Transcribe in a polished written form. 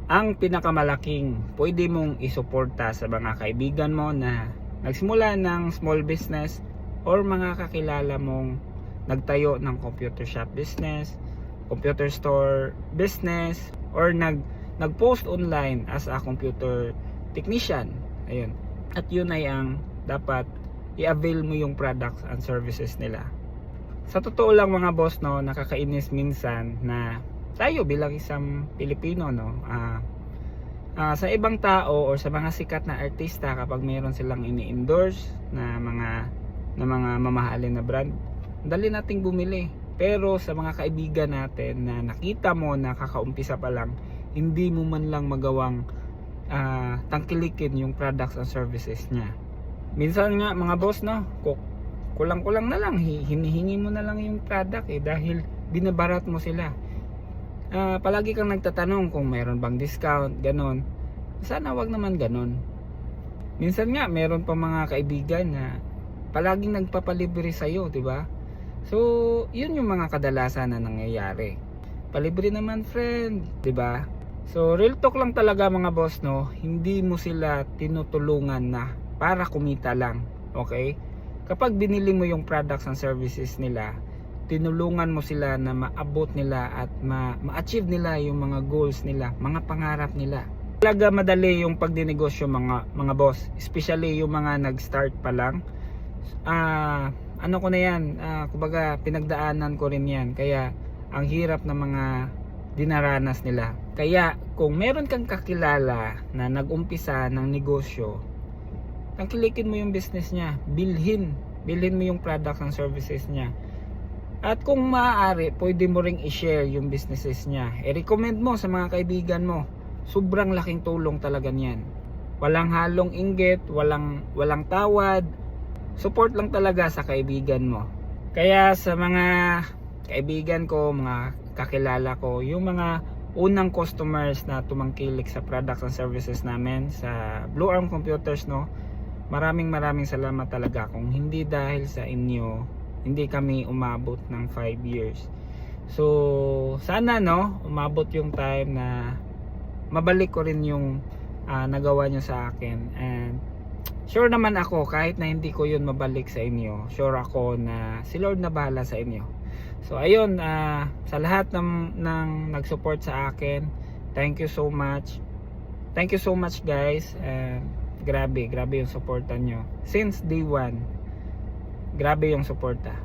ang pinakamalaking pwede mong isuporta sa mga kaibigan mo na nagsimula ng small business or mga kakilala mong nagtayo ng computer shop business, computer store business, or nag-post online as a computer technician. Ayun. At yun ay ang dapat i-avail mo yung products and services nila. Sa totoo lang mga boss, no, nakakainis minsan na tayo bilang isang Pilipino, no, sa ibang tao or sa mga sikat na artista, kapag mayroon silang ini-endorse na mga mamahalin na brand, dali nating bumili. Pero sa mga kaibigan natin na nakita mo na kakaumpisa pa lang, hindi mo man lang magawang tangkilikin yung products and services niya. Minsan nga mga boss, no, kulang-kulang na lang, hinihingi mo na lang yung product dahil binabarat mo sila. Palagi kang nagtatanong kung mayroon bang discount, ganon. Sana wag naman ganon. Minsan nga meron pa mga kaibigan na palaging nagpapalibre sa'yo, diba? So yun yung mga kadalasan na nangyayari. Palibre naman friend, diba? So real talk lang talaga mga boss, no, hindi mo sila tinutulungan na para kumita lang, okay? Kapag binili mo yung products and services nila, tinulungan mo sila na maabot nila at ma-achieve nila yung mga goals nila, mga pangarap nila. Talaga madali yung pagdinegosyo mga boss, especially yung mga nag-start pa lang. Ano ko na yan, kumbaga pinagdaanan ko rin yan, kaya ang hirap na mga dinaranas nila. Kaya kung meron kang kakilala na nag-umpisa ng negosyo, tangkilikin mo yung business niya, bilhin mo yung products and services niya. At kung maaari, pwede mo ring i-share yung businesses niya. I-recommend mo sa mga kaibigan mo. Sobrang laking tulong talaga niyan. Walang halong inggit, walang tawad. Support lang talaga sa kaibigan mo. Kaya sa mga kaibigan ko, mga kakilala ko, yung mga unang customers na tumangkilik sa products and services namin sa Blue Arm Computers, no, maraming salamat talaga. Kung hindi dahil sa inyo, hindi kami umabot ng 5 years. So sana, no, umabot yung time na mabalik ko rin yung nagawa nyo sa akin. And sure naman ako, kahit na hindi ko yun mabalik sa inyo, sure ako na si Lord na bahala sa inyo. So ayun, sa lahat ng nag-support sa akin, thank you so much. Thank you so much guys. Grabe yung supportan nyo since day one. Grabe yung suporta.